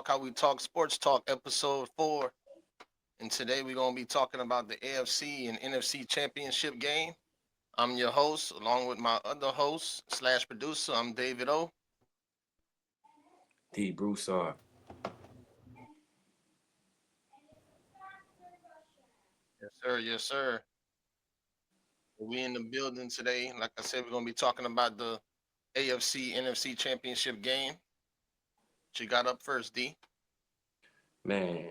Talk How We Talk Sports Talk, episode 4. And today we're going to be talking about the AFC and NFC championship game. I'm your host, along with my other host slash producer. I'm David O. D. Broussard. Yes, sir. Yes, sir. We in the building today. Like I said, we're going to be talking about the AFC NFC championship game. What you got up first, D? Man,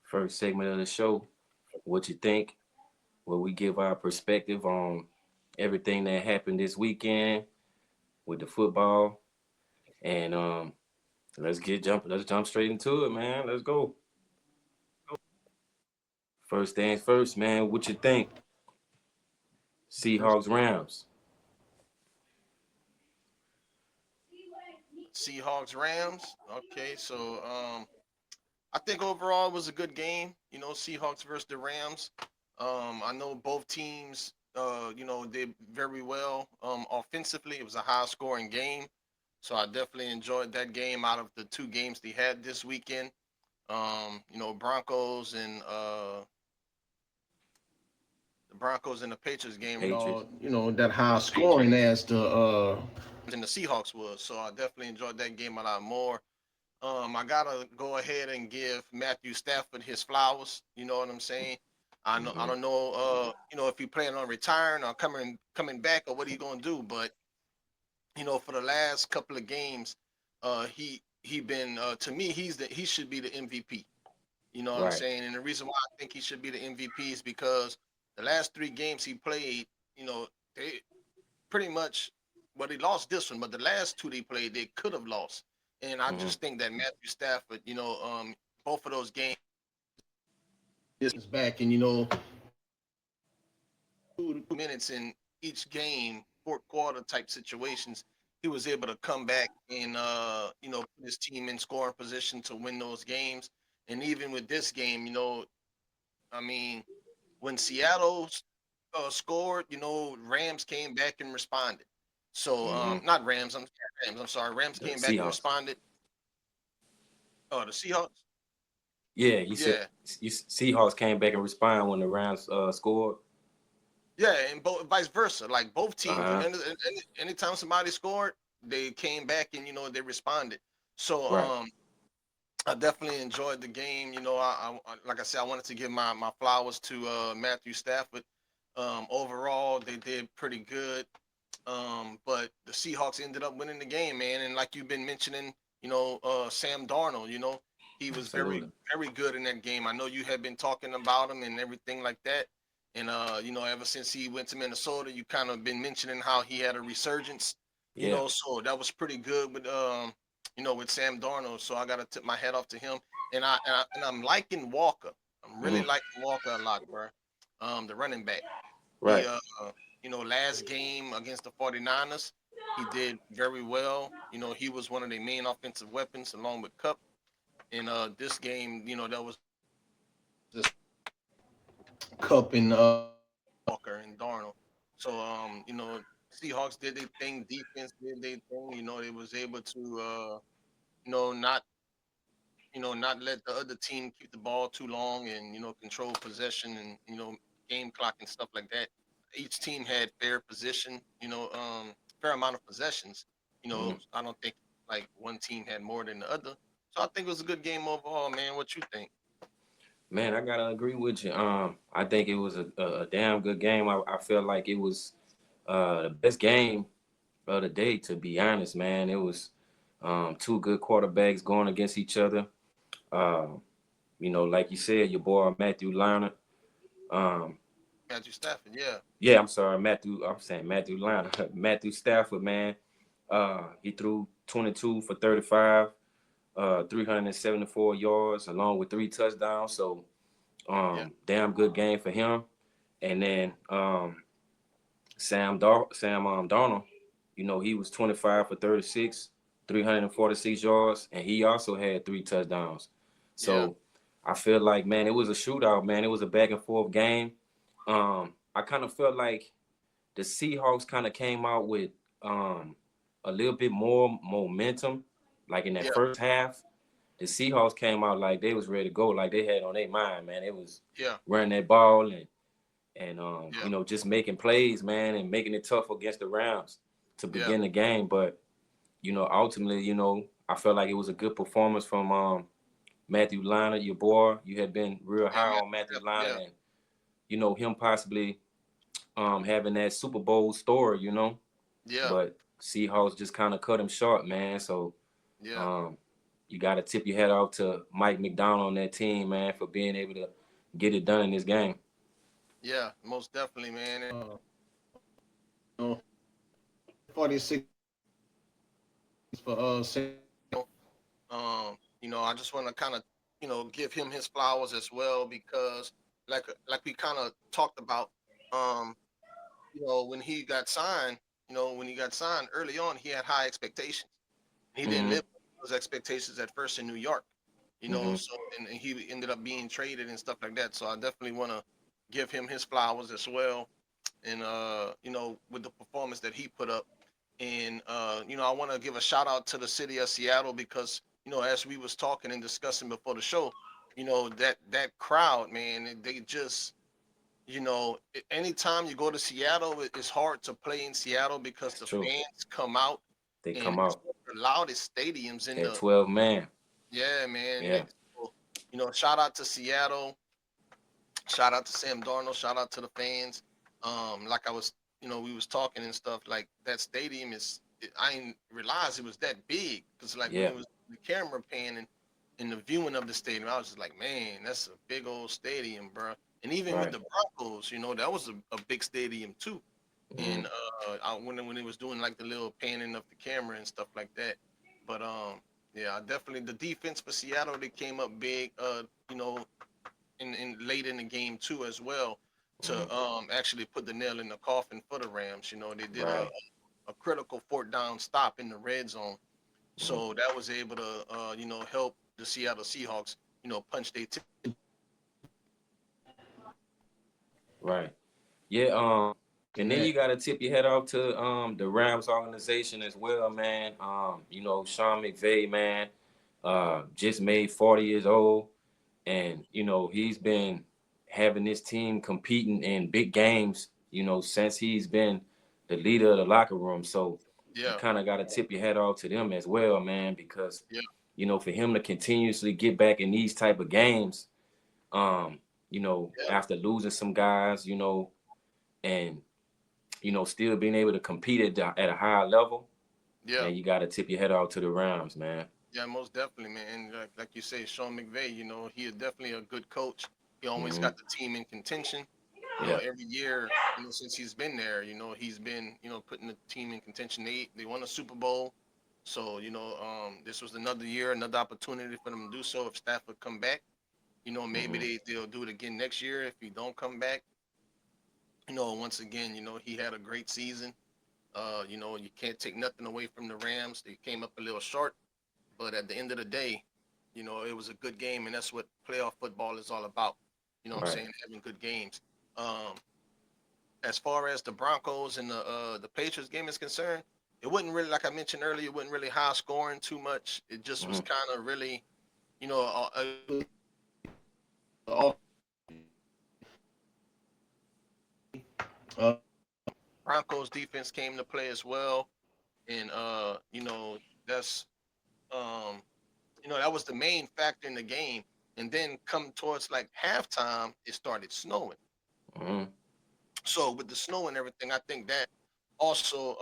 first segment of the show. What you think? Where we give our perspective on everything that happened this weekend with the football. And let's jump straight into it, man. Let's go. First things first, man. What you think? First, Seahawks Rams. Seahawks Rams. Okay, so I think overall it was a good game. Seahawks versus the Rams. I know both teams, did very well. Offensively, it was a high scoring game. So I definitely enjoyed that game out of the two games they had this weekend. Broncos and the Broncos and the Patriots game, Patriots. that high scoring as the and the Seahawks was. So I definitely enjoyed that game a lot more. I gotta go ahead and give Matthew Stafford his flowers. You know what I'm saying? I Mm-hmm. don't know, if he planning on retiring or coming back or what he gonna do. But for the last couple of games, he been to me he should be the MVP. You know what I'm Right. saying? And the reason why I think he should be the MVP is because the last three games he played, they pretty much, well, they lost this one, but the last two they played, they could have lost. And I Mm-hmm. just think that Matthew Stafford, both of those games is back, and 2 minutes in each game, fourth quarter type situations, he was able to come back and put his team in scoring position to win those games. And even with this game, I mean, when Seattle scored, Rams came back and responded. So Mm-hmm. not Rams, Rams. I'm sorry, Rams The came back and Seahawks. responded. Oh, the Seahawks. Yeah, you said Yeah, Seahawks came back and responded when the Rams scored. yeah, and both vice versa. Like both teams, Uh-huh. anytime somebody scored, they came back and they responded. So Right. I definitely enjoyed the game. Like I said, I wanted to give my flowers to Matthew Stafford. Overall, they did pretty good. But the Seahawks ended up winning the game, man. And like you've been mentioning, Sam Darnold, he was very, Absolutely. very good in that game. I know you had been talking about him and everything like that. And ever since he went to Minnesota, you kind of been mentioning how he had a resurgence, Yeah. so that was pretty good with Sam Darnold. So I gotta tip my hat off to him. And I'm liking Walker. I'm really Mm-hmm. liking Walker a lot, bro. The running back. He Right. last game against the 49ers, he did very well. He was one of their main offensive weapons along with Cup. And this game, that was this Cup and Walker and Darnold. So Seahawks did their thing, defense did their thing. They was able to you know, not not let the other team keep the ball too long and control possession and game clock and stuff like that. Each team had fair position, fair amount of possessions. Mm-hmm. I don't think like one team had more than the other. So I think it was a good game overall, man. What you think? Man, I gotta agree with you. I think it was a damn good game. I felt like it was the best game of the day. To be honest, man, it was two good quarterbacks going against each other. Um, like you said, your boy Matthew Lerner. Um, Matthew Stafford, yeah, yeah, I'm sorry, Matthew. I'm saying Matthew Lerner. Matthew Stafford, man. He threw 22 for 35, 374 yards, along with 3 touchdowns. So, yeah, damn good game for him. And then Sam Darnold, he was 25 for 36, 346 yards, and he also had 3 touchdowns. yeah, So I feel like, man, it was a shootout, man. It was a back and forth game. I kind of felt like the Seahawks kind of came out with um, a little bit more momentum, like in that yeah, first half. The the Seahawks came out like they was ready to go, like they had on their mind, man. It was Yeah, running that ball and yeah, you know, just making plays, man, and making it tough against the Rams to yeah, begin the game. But you know, ultimately, you know, I felt like it was a good performance from Matthew Leinart, your boy. You had been real yeah, high man. on Matthew Yeah, Leinart, and you know him possibly having that Super Bowl story, you know. yeah, But Seahawks just kind of cut him short, man. So yeah, um, you got to tip your head off to Mike McDonald on that team, man, for being able to get it done in this game. yeah. Most definitely, man. And, you know, 46 for you know, I just want to kind of, you know, give him his flowers as well because, like we kind of talked about, um, you know, when he got signed, you know, when he got signed early on, he had high expectations. He didn't Mm-hmm. live up to those expectations at first in New York, you know. Mm-hmm. So and he ended up being traded and stuff like that. So I definitely want to give him his flowers as well. And you know, with the performance that he put up, and you know, I want to give a shout out to the city of Seattle because you know, as we was talking and discussing before the show, you know, that crowd, man, they just you know, anytime you go to Seattle, it's hard to play in Seattle because It's the true. fans come out They and come it's out one of the loudest stadiums in at the 12 man. yeah, man. Yeah. So, you know, shout out to Seattle, shout out to Sam Darnold, shout out to the fans. Like I was, you know, we was talking and stuff. Like that stadium is, I didn't realize it was that big because like when Yeah. it was the camera panning and the viewing of the stadium, I was just like, man, that's a big old stadium, bro. And even with Right. the Broncos, you know, that was a big stadium too. Mm-hmm. And when it was doing like the little panning of the camera and stuff like that. But yeah, definitely the defense for Seattle they came up big. You know, in late in the game too as well Mm-hmm. to actually put the nail in the coffin for the Rams. You know, they did Right. a critical fourth down stop in the red zone, Mm-hmm. so that was able to you know help the Seattle Seahawks you know punch their Right. Yeah. And then you net. gotta tip your head off to the Rams organization as well, man. You know, Sean McVay, man, just made 40 years old. And, you know, he's been having this team competing in big games, you know, since he's been the leader of the locker room. So you Yeah, kind of gotta tip your head off to them as well, man, because, yeah, you know, for him to continuously get back in these type of games, um, you know, yeah, after losing some guys, you know, and you know, still being able to compete at a higher level, yeah. man, you got to tip your head off to the Rams, man. Yeah, most definitely, man. And like you say, Sean McVay, you know, he is definitely a good coach. He always Hmm. got the team in contention. You know, Yeah. every year, you know, since he's been there, you know, he's been, you know, putting the team in contention. They won a Super Bowl. So, you know, this was another year, another opportunity for them to do so. If Stafford come back, you know, maybe Hmm. they'll do it again next year. If he don't come back, you know, once again, you know, he had a great season. You know, you can't take nothing away from the Rams. They came up a little short, but at the end of the day, you know, it was a good game, and that's what playoff football is all about. You know what I'm Right. saying? Having good games. Um, as far as the Broncos and the Patriots game is concerned, it wasn't really like I mentioned earlier. It wasn't really high scoring too much. It just was Hmm. kind of really, you know, uh, uh, Broncos defense came to play as well, and you know that's you know that was the main factor in the game. And then come towards like halftime, it started snowing. Hmm. So with the snow and everything, I think that also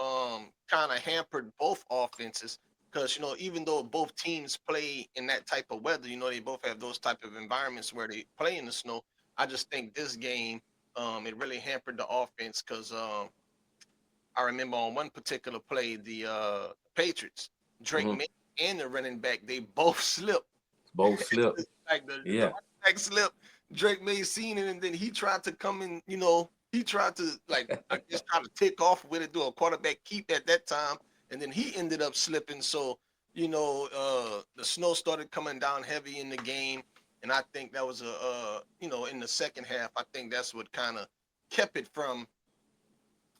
kind of hampered both offenses because you know even though both teams play in that type of weather, you know they both have those type of environments where they play in the snow. I just think this game it really hampered the offense because I remember on one particular play the Patriots, Drake Hmm. May and the running back they both slipped. Both slip. Like the Yeah. running back slipped, Drake May seen it, and then he tried to come in. You know, he tried to like I guess try to take off with it, do a quarterback keep at that time, and then he ended up slipping. So you know, the snow started coming down heavy in the game, and I think that was a you know in the second half. I think that's what kind of kept it from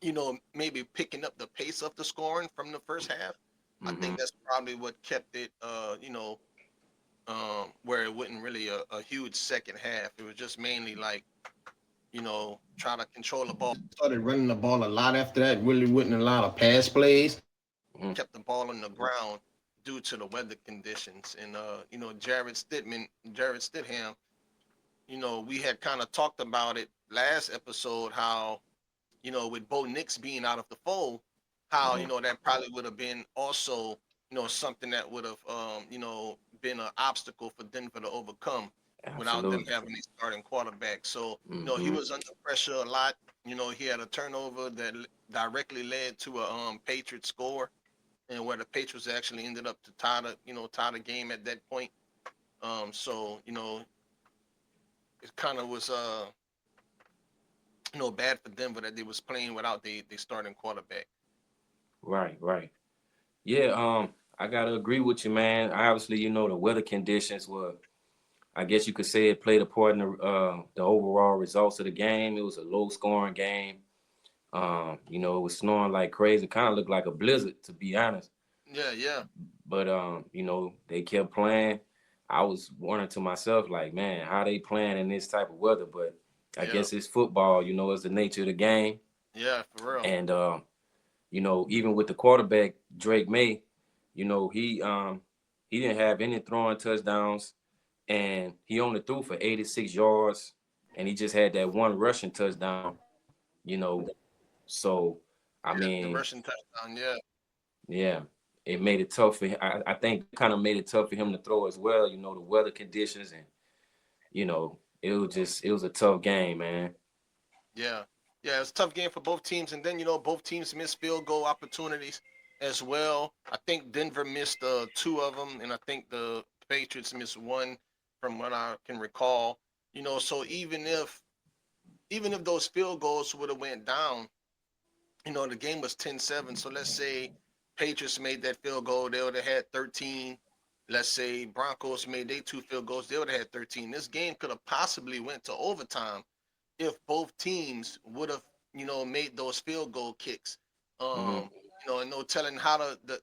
you know maybe picking up the pace of the scoring from the first half. I Hmm. think that's probably what kept it you know where it wasn't really a huge second half. It was just mainly like, trying to control the ball. Started running the ball a lot after that. Really wasn't a lot of pass plays. Mhm. Kept the ball on the ground due to the weather conditions. And Jared Stidham, we had kind of talked about it last episode how, with Bo Nix being out of the fold, how, Mhm. that probably would have been also, something that would have, been an obstacle for Denver to overcome without them Absolutely. having a starting quarterback. So, he Mhm. was under pressure a lot. He had a turnover that directly led to a Patriot score, and where the Patriots actually ended up to tie the game at that point. So, it kind of was bad for Denver that they was playing without the starting quarterback. Right, right. Yeah, I gotta agree with you, man. Obviously, the weather conditions were, I guess you could say, it played a part in the overall results of the game. It was a low scoring game. It was snowing like crazy. Kind of looked like a blizzard, to be honest. Yeah, yeah, But they kept playing. I was wondering to myself, like, man, how they playing in this type of weather? But I yeah, guess it's football. It's the nature of the game. yeah, for real. And even with the quarterback Drake May, he didn't have any throwing touchdowns, and he only threw for 86 yards, and he just had that one rushing touchdown. You know, so I Yeah, the mean, rushing touchdown. Yeah, yeah, it made it tough for him. I think kind of made it tough for him to throw as well. The weather conditions, and it was a tough game, man. yeah, yeah. It's a tough game for both teams, and then both teams missed field goal opportunities as well. I think Denver missed two of them, and I think the Patriots missed one, from what I can recall. So even if those field goals would have went down, the game was 10-7. So let's say Patriots made that field goal, they would have had 13. Let's say Broncos made their two field goals, they would have had 13. This game could have possibly went to overtime if both teams would have, made those field goal kicks. Hmm. And no telling how the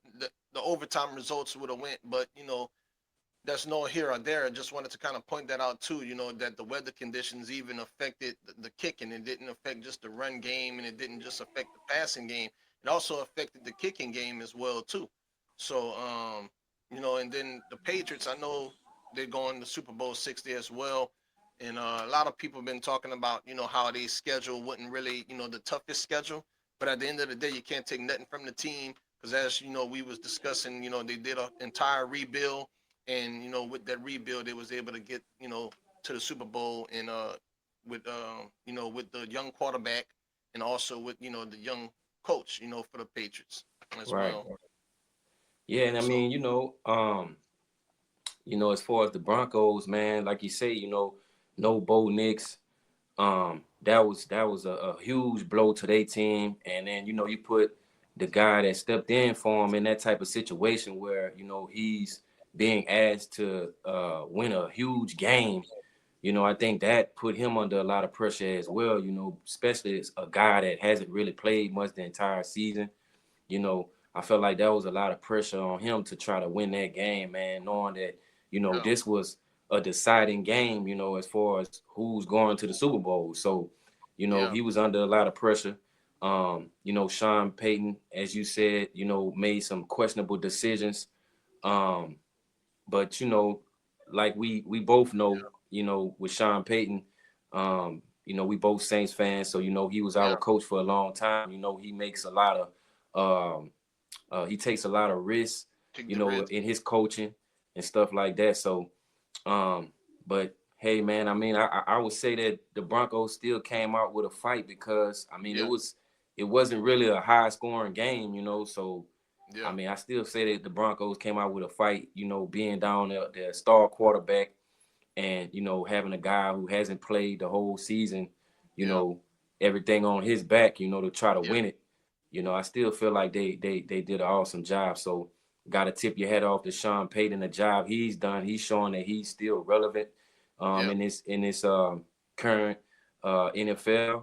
overtime results would have went, but that's no here or there. I just wanted to kind of point that out too. That the weather conditions even affected the kicking. It didn't affect just the run game, and it didn't just affect the passing game. It also affected the kicking game as well too. So, and then the Patriots, I know they're going to Super Bowl 60 as well. And a lot of people have been talking about, how they schedule wasn't really, the toughest schedule. But at the end of the day, you can't take nothing from the team because, as we was discussing, they did an entire rebuild, and with that rebuild they was able to get to the Super Bowl, and with the young quarterback, and also with the young coach for the Patriots as Right. well. Yeah, and I So mean, as far as the Broncos, man, like you say, no Bo Nix. That was a huge blow to their team. And then, you put the guy that stepped in for him in that type of situation where, he's being asked to win a huge game. I think that put him under a lot of pressure as well, especially as a guy that hasn't really played much the entire season. I felt like that was a lot of pressure on him to try to win that game, man, knowing that, yeah, this was a deciding game, as far as who's going to the Super Bowl. So, yeah, he was under a lot of pressure. Sean Payton, as you said, made some questionable decisions. Um, but like we both know, with Sean Payton, we both Saints fans, so he was our yeah. coach for a long time. He makes a lot of he takes a lot of risks, Take the risk. in his coaching and stuff like that. So, um, but hey, man, I mean, I would say that the Broncos still came out with a fight because I mean Yeah, it wasn't really a high scoring game, So I yeah, mean, I still say that the Broncos came out with a fight, being down their star quarterback and having a guy who hasn't played the whole season, you yeah, know, everything on his back, to try to yeah, win it. I still feel like they did an awesome job. So got to tip your head off to Sean Payton, the job he's done. He's showing that he's still relevant yeah, in this current NFL.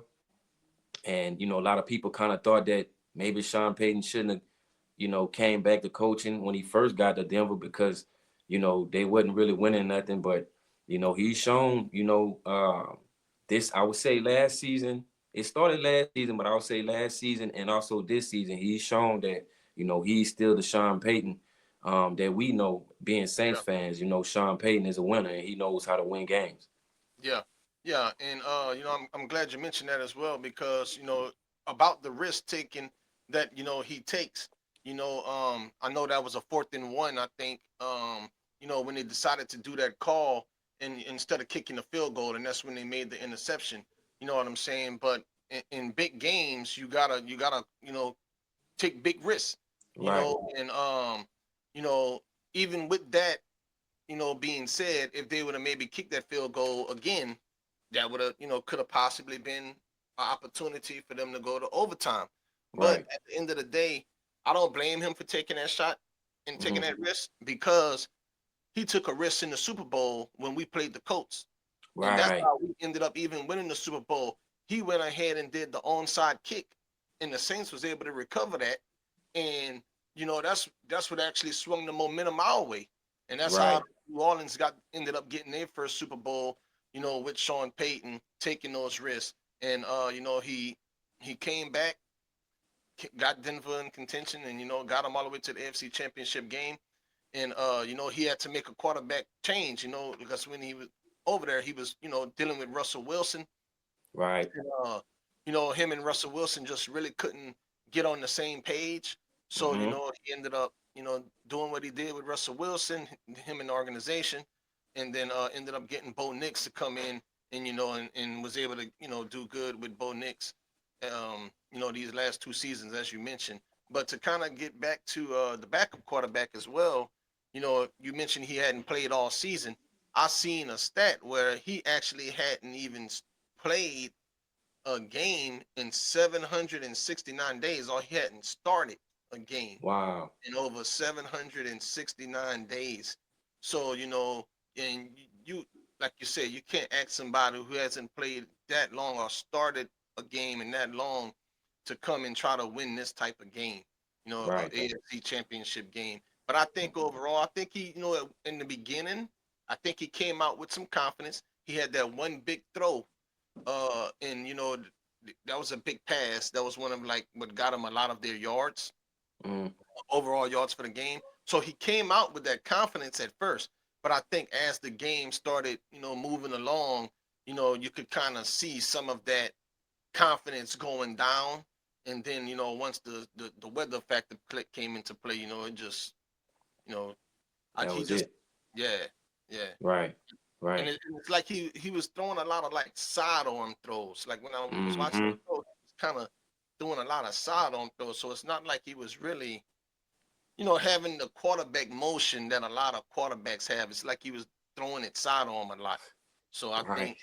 And a lot of people kind of thought that maybe Sean Payton shouldn't have came back to coaching when he first got to Denver because you know, they wasn't really winning nothing, but you know, he's shown, you know, this I would say last season. It started last season, but I would say last season and also this season, he's shown that, you know, he's still the Sean Payton that we know being Saints Yeah, fans. You know, Sean Payton is a winner and he knows how to win games. yeah, yeah. And I'm glad you mentioned that as well because about the risk taking that he takes. I know that was a 4th and 1. I think when they decided to do that call and instead of kicking the field goal, and that's when they made the interception. You know what I'm saying? But in big games, you gotta take big risks. Right, And you know even with that being said, if they would have maybe kicked that field goal again, that would have, could have possibly been an opportunity for them to go to overtime. But right, at the end of the day, I don't blame him for taking that shot and taking hmm that risk because he took a risk in the Super Bowl when we played the Colts. And that's right, how we ended up even winning the Super Bowl. He went ahead and did the onside kick, and the Saints was able to recover that. And that's what actually swung the momentum our way. And that's how right, New Orleans ended up getting their first Super Bowl, with Sean Payton taking those risks. And he came back, got Denver in contention, and got them all the way to the AFC Championship game. And he had to make a quarterback change, because when he was over there, he was, dealing with Russell Wilson. right, And him and Russell Wilson just really couldn't get on the same page. So, hmm he ended up, doing what he did with Russell Wilson, him and the organization, and then ended up getting Bo Nix to come in and and was able to, do good with Bo Nix these last 2 seasons, as you mentioned. But to kind of get back to the backup quarterback as well, you mentioned he hadn't played all season. I seen a stat where he actually hadn't even played a game in 769 days, or he hadn't started a game wow, in over 769 days. So, and you, like you said, you can't ask somebody who hasn't played that long or started a game in that long to come and try to win this type of game, a right, AFC championship game. But I think overall, I think he, in the beginning, I think he came out with some confidence. He had that one big throw, and that was a big pass. That was one of like what got him a lot of their yards, mm, overall yards for the game. So he came out with that confidence at first, but I think as the game started, moving along, you could kind of see some of that confidence going down. And then, once the weather factor came into play, it just, you know, that he was just, it. yeah, yeah. Right, And right, it's like he was throwing a lot of like sidearm throws. Like when I was watching him hmm throw, he was kind of doing a lot of sidearm throws. So it's not like he was really, having the quarterback motion that a lot of quarterbacks have. It's like he was throwing it sidearm a lot. So I right. think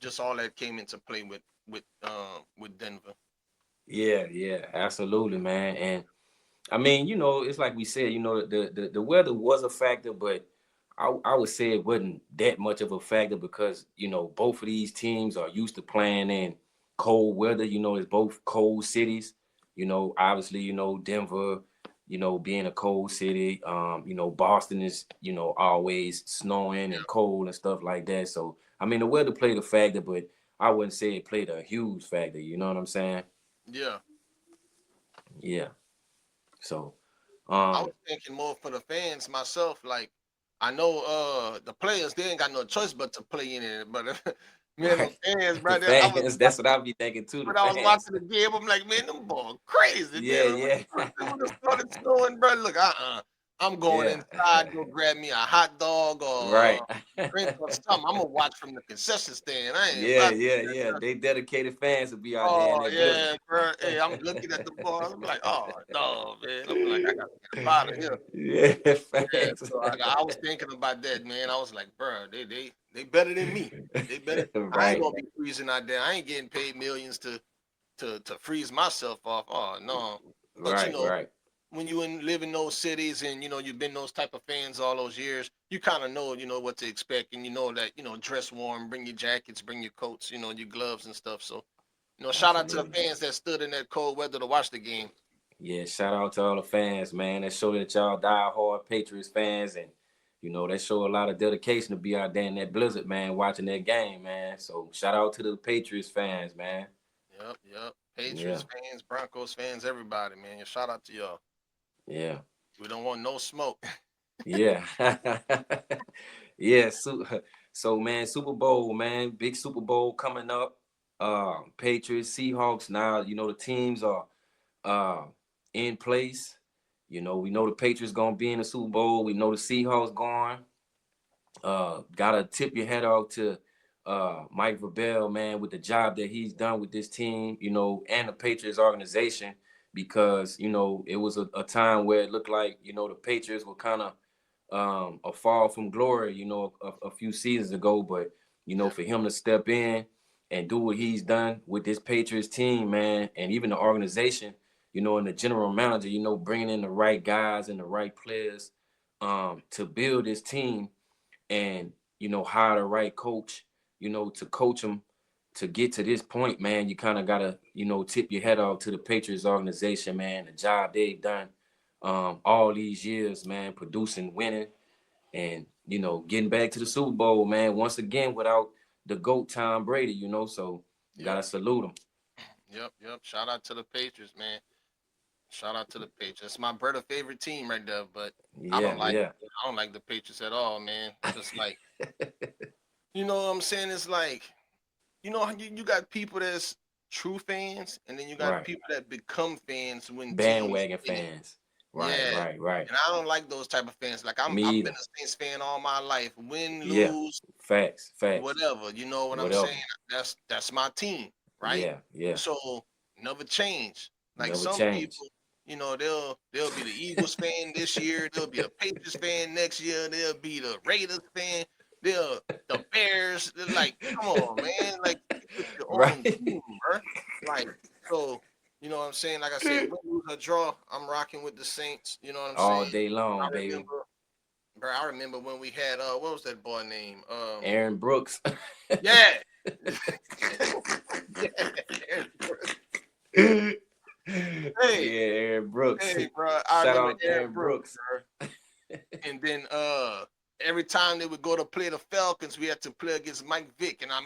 just all that came into play with Denver. Yeah, yeah, absolutely, man. And I mean, you know, it's like we said, you know, the weather was a factor, but I would say it wasn't that much of a factor because, you know, both of these teams are used to playing in cold weather. You know, it's both cold cities. You know, obviously, you know, Denver, you know, being a cold city, you know, Boston is, you know, always snowing and cold and stuff like that. So, I mean, the weather played a factor, but I wouldn't say it played a huge factor. You know what I'm saying? Yeah. Yeah. So, I was um, thinking more for the fans myself. Like, I know the players they ain't got no choice but to play in it. But man, the right. fans, The brother, I was fans, that's what watching I'll be thinking too, the when I was fans. watching the game. I'm like, man, them boys crazy, Yeah, man. When yeah. it started snowing, bro, look, I'm going Yeah. inside, go grab me a hot dog or Right. drink or something. I'm gonna watch from the concession stand. I ain't Yeah, about to yeah, do yeah. that. They dedicated fans will be out there in Oh that blizzard. yeah, bro. Hey, I'm looking at the ball. I'm like, oh no, man. I'm like, I gotta get up out of here. Yeah, Yeah, fans. so I was thinking about that, man. I was like, bro, they better than me. They better. I ain't Right, gonna be freezing out there. I ain't getting paid millions to freeze myself off. Oh no. But right, right. when you live in those cities and you've been those type of fans all those years, you kind of know what to expect, and you know that dress warm, bring your jackets, bring your coats, your gloves and stuff. So shout out to the Absolutely. fans that stood in that cold weather to watch the game. Yeah, shout out to all the fans, man. That show that y'all die hard Patriots fans, and that show a lot of dedication to be out there in that blizzard, man, watching that game, man. So shout out to the Patriots fans, man. Yep, yep. Yeah, Patriots fans, Broncos fans, everybody, man. Shout out to y'all. yeah, We don't want no smoke. yeah, yeah. So man, Super Bowl, man, big Super Bowl coming up. Patriots, Seahawks. Now the teams are uh in place. We know the Patriots gonna be in the Super Bowl. We know the Seahawks going. Gotta tip your head off to Mike Vrabel, man, with the job that he's done with this team, and the Patriots organization, because it was a time where it looked like the Patriots were kind of a fall from glory, a few seasons ago. But Yeah, for him to step in and do what he's done with this Patriots team, man, and even the organization, and the general manager, bringing in the right guys and the right players to build this team, and hire the right coach, to coach them to get to this point, man. You kind of gotta tip your head off to the Patriots organization, man. The job they've done all these years, man, producing, winning, and getting back to the Super Bowl, man, once again without the GOAT Tom Brady. So yep, gotta salute him. yep, yep. Shout out to the Patriots, man. Shout out to the Patriots. It's my brother' favorite team right there, but I Yeah, don't like yeah. I don't like the Patriots at all, man. Cause like, you know what I'm saying? It's like, you got people that's true fans, and then you got Right. people that become fans when teams Bandwagon win. fans. Right, Yeah. right, right. And I don't like those type of fans. Like Me I've been either. a Saints fan all my life. Win, Yeah. lose, Facts, facts. whatever. You know what I'm saying? Whatever. That's my team, right? Yeah, yeah. So never change. Like Never some change. people, they'll be the Eagles fan this year, they'll be a Patriots fan next year, they'll be the Raiders fan, they'll the Bears. They're like, come on, man, like pick your own Right. team, bro. Like, so you know what I'm saying? Like I said, win, lose, or draw, I'm rocking with the Saints. You know what I'm All saying? day I long, baby. remember, bro. I remember when we had what was that boy name? Aaron Brooks. Yeah. Yeah. Yeah, Hey, Aaron Brooks. hey, bro. I Shout remember out to Aaron Aaron Brooks, Brooks. bro. And then every time they would go to play the Falcons, we had to play against Mike Vick, and I'm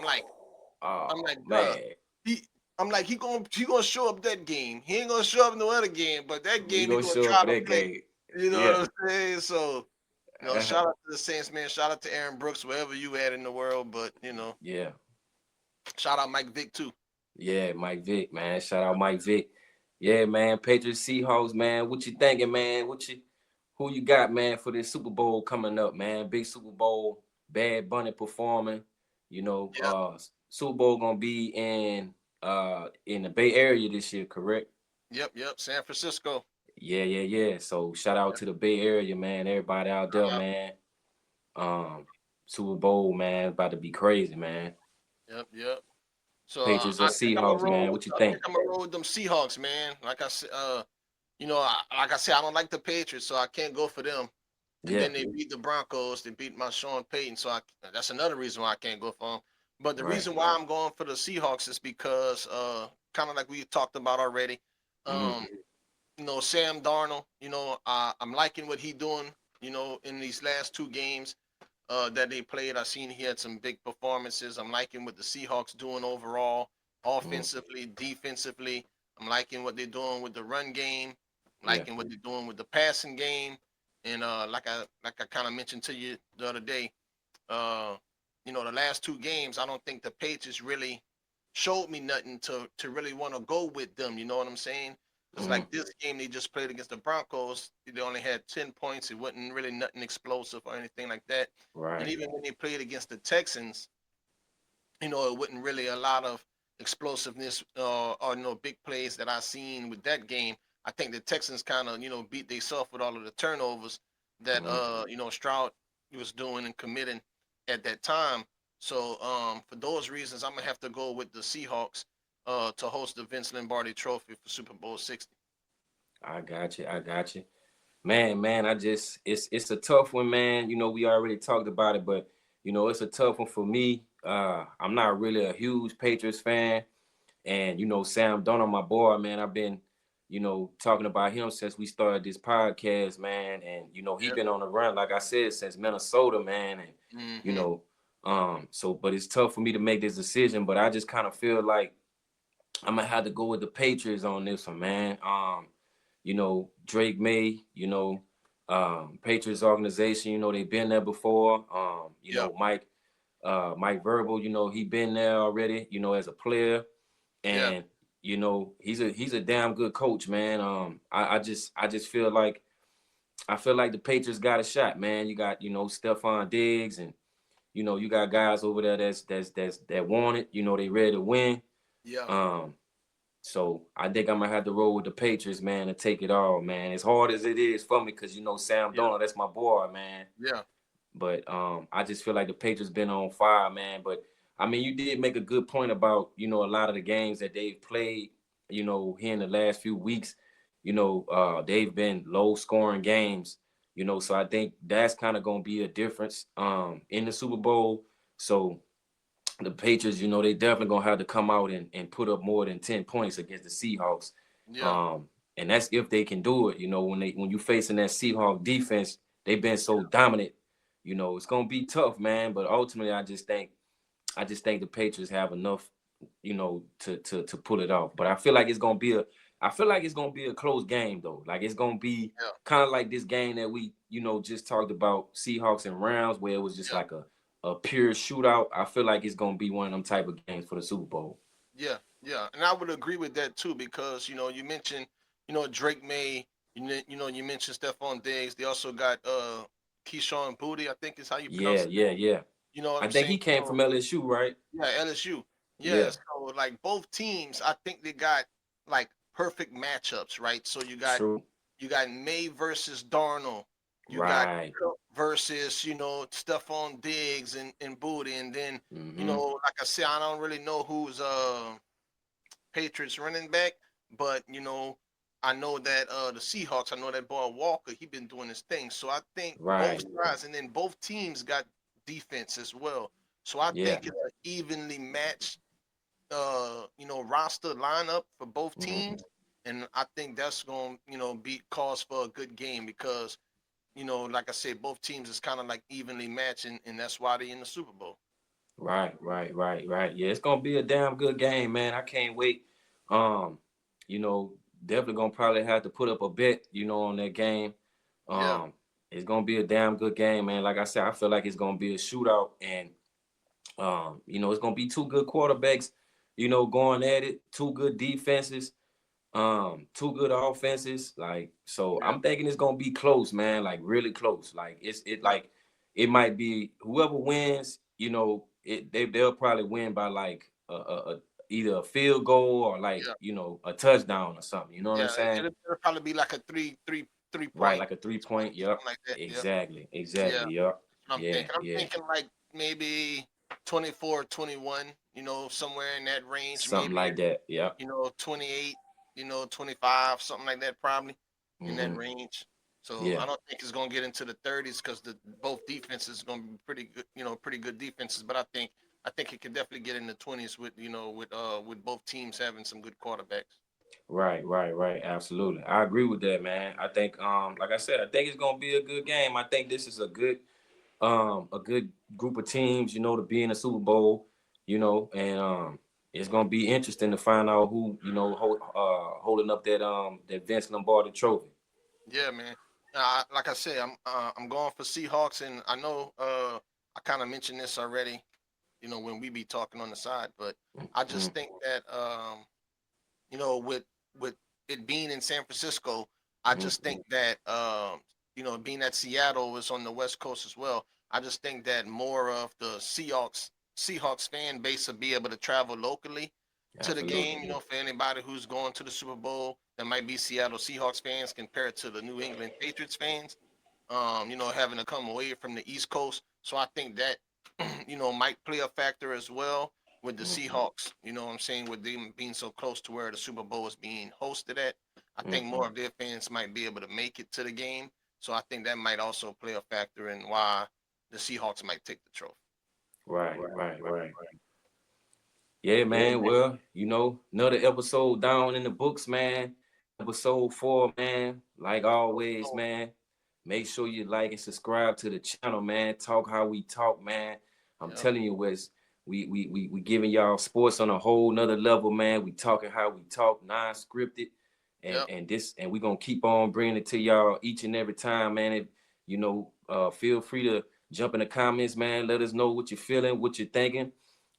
Oh like, bro, man. he, I'm like, he gonna show up that game. He ain't gonna show up in no other game, but that We game he gonna gonna show up try for to that play. game. You know what Yeah. I'm saying? So, shout out to the Saints, man. Shout out to Aaron Brooks, wherever you at in the world. But Yeah. shout out Mike Vick too. Yeah, Mike Vick, man. Shout out Mike Vick. Yeah, man. Patriots Seahawks, man. What you thinking, man? Who you got, man, for this Super Bowl coming up, man? Big Super Bowl, Bad Bunny performing. Yep, Super Bowl gonna be in the Bay Area this year, correct? yep, yep. San Francisco. Yeah, yeah, yeah. So shout out Yep, to the Bay Area, man. Everybody out there, shout out. man. Um, Super Bowl, man, about to be crazy, man. Yep, yep. So Patriots or I think I'm gonna Seahawks, roll man. with What you I think? think I'm gonna roll with them Seahawks, man. Like I said, like I said, I don't like the Patriots, so I can't go for them. And Yeah, then they beat the Broncos. They beat my Sean Payton, so that's another reason why I can't go for them. But the right. reason why I'm going for the Seahawks is because, kind of like we talked about already, Mm-hmm. um, Sam Darnold. I'm liking what he doing. In these last two games that they played, I seen he had some big performances. I'm liking what the Seahawks doing overall, Mm-hmm. offensively, defensively. I'm liking what they're doing with the run game. I'm Yeah. liking what they're doing with the passing game. And like I kind of mentioned to you the other day, uh, the last two games, I don't think the Patriots really showed me nothing to really want to go with them. You know what I'm saying? Because Mm-hmm. like this game they just played against the Broncos, they only had 10 points. It wasn't really nothing explosive or anything like that. And Right. even when they played against the Texans, it wasn't really a lot of explosiveness or big plays that I seen with that game. I think the Texans kind of beat themselves with all of the turnovers that Mm-hmm. Stroud was doing and committing at that time. So for those reasons, I'm gonna have to go with the Seahawks to host the Vince Lombardi Trophy for Super Bowl 60. I got you. I got you. Man, it's a tough one, man. We already talked about it, but it's a tough one for me. I'm not really a huge Patriots fan. And Sam Darnold, my boy, man, I've been talking about him since we started this podcast, man. And he Yeah. been on the run, like I said, since Minnesota, man. And you Mm-hmm. know, but it's tough for me to make this decision. But I just kind of feel like I'm gonna have to go with the Patriots on this one, man. Drake May, Patriots organization, they've been there before. Yeah. Mike Verbal, he been there already, as a player, Yeah. and he's a damn good coach, man. I just feel like the Patriots got a shot, man. You got Stephon Diggs, and you got guys over there that want it. They ready to win. Yeah. Um, so I think I'm gonna have to roll with the Patriots, man, and take it all, man. As hard as it is for me, because Sam Yeah. Darnold, that's my boy, man. Yeah. But I just feel like the Patriots been on fire, man. But I mean, you did make a good point about a lot of the games that they've played, here in the last few weeks. They've been low scoring games. So I think that's kind of gonna be a difference in the Super Bowl. So the Patriots, they definitely gonna have to come out and put up more than 10 points against the Seahawks. Yeah. Um, and that's if they can do it. When you facing that Seahawk defense, they've been so dominant. It's gonna be tough, man. But ultimately, I just think the Patriots have enough, to pull it off. But I feel like it's gonna be a close game though. Like it's gonna be Yeah. kind of like this game that we, just talked about, Seahawks and Rams, where it was just Yeah. like a pure shootout. I feel like it's gonna be one of them type of games for the Super Bowl. Yeah. Yeah. And I would agree with that too because you mentioned Drake May. You mentioned Stephon Diggs. They also got Keyshawn Booty. I think is how you Yeah, pronounce it. yeah, yeah. You know what I I'm think saying? he came So from LSU, right? yeah, LSU. Yeah. Yeah. So like both teams, I think they got like perfect matchups, right? So True. you got May versus Darnold. You got Right. Cook versus, Stephon Diggs and Booty. And then, Mm-hmm. like I said, I don't really know who's Patriots running back, but I know that the Seahawks, I know that boy Walker, he been doing his thing. So I think both Right. sides and then both teams got defense as well. So I Yeah. think it's an evenly matched roster lineup for both Mm-hmm. teams. And I think that's going to, be cause for a good game because, like I said, both teams is kind of like evenly matched, and that's why they in the Super Bowl. Right, right, right, right. Yeah, it's gonna be a damn good game, man. I can't wait. Um, you know, Definitely gonna probably have to put up a bet, on that game. Yeah, Um, it's gonna be a damn good game, man. Like I said, I feel like it's gonna be a shootout, and it's gonna be two good quarterbacks, going at it, two good defenses, two good offenses. Like, so yeah, I'm thinking it's gonna be close, man. Like really close. Like yeah, it might be whoever wins, they'll probably win by like either a field goal or like yeah, a touchdown or something. You know what I'm yeah. saying? It'll probably be like a three Right, point, like a 3 point. Yep. something like that. Yeah, Exactly. yeah. Exactly. Yep. I'm Yeah. thinking. I'm Yeah. thinking like maybe 24-21. Somewhere in that range. Something Maybe like that. Yep. 28. 25, something like that, probably in that Hmm. range. So Yeah. I don't think it's gonna get into the 30s because the both defenses are gonna be pretty good. Pretty good defenses. But I think it could definitely get in the 20s with both teams having some good quarterbacks. Right, right, right. Absolutely. I agree with that, man. I think like I said, I think it's gonna be a good game. I think this is a good group of teams, to be in the Super Bowl, and it's gonna be interesting to find out who, holding up that Vince Lombardi trophy. Yeah, man. Like I said, I'm going for Seahawks, and I know I kind of mentioned this already. When we be talking on the side, but I Mhm. just think that with it being in San Francisco, I just Mhm. think that being that Seattle is on the West Coast as well. I just think that more of the Seahawks fan base will be able to travel locally to the game. Absolutely. For anybody who's going to the Super Bowl that might be Seattle Seahawks fans compared to the New England Patriots fans. Having to come away from the East Coast. So I think that might play a factor as well with the Mhm. Seahawks. You know what I'm saying? With them being so close to where the Super Bowl is being hosted at, I think more Mhm. of their fans might be able to make it to the game. So I think that might also play a factor in why the Seahawks might take the trophy. Right, right, right. Yeah, man. Well, another episode down in the books, man. episode 4, man. Like always, man. Make sure you like and subscribe to the channel, man. Talk how we talk, man. I'm Yep. telling you, Wes, we giving y'all sports on a whole nother level, man. We talking how we talk, non-scripted, Yep. and we gonna keep on bringing it to y'all each and every time, man. Feel free to jump in the comments, man. Let us know what you're feeling, what you're thinking.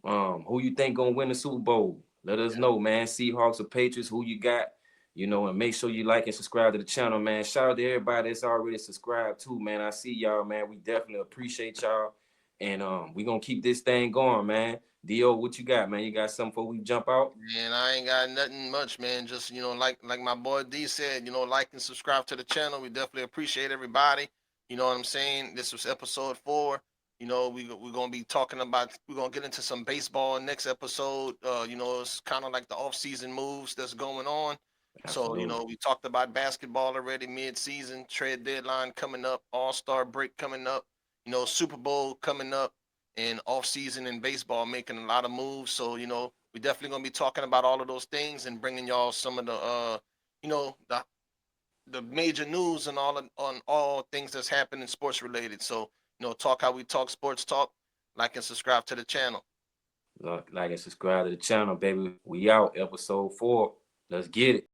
Who you think gonna win the Super Bowl? Let us know, man. Seahawks or Patriots, who you got? And make sure you like and subscribe to the channel, man. Shout out to everybody that's already subscribed too, man. I see y'all, man. We definitely appreciate y'all. And we gonna keep this thing going, man. Dio, what you got, man? You got something before we jump out? And I ain't got nothing much, man. Just like my boy D said, like and subscribe to the channel. We definitely appreciate everybody. You know what I'm saying? This was episode 4. We're gonna be talking about. We're gonna get into some baseball next episode. It's kind of like the off-season moves that's going on. So Absolutely. we talked about basketball already, mid-season trade deadline coming up, All-Star break coming up. Super Bowl coming up, and off-season in baseball making a lot of moves. So we definitely gonna be talking about all of those things and bringing y'all some of the the major news and on all things that's happening sports related. So talk how we talk sports talk. Like and subscribe to the channel. Like and subscribe to the channel, baby. We out, episode 4. Let's get it.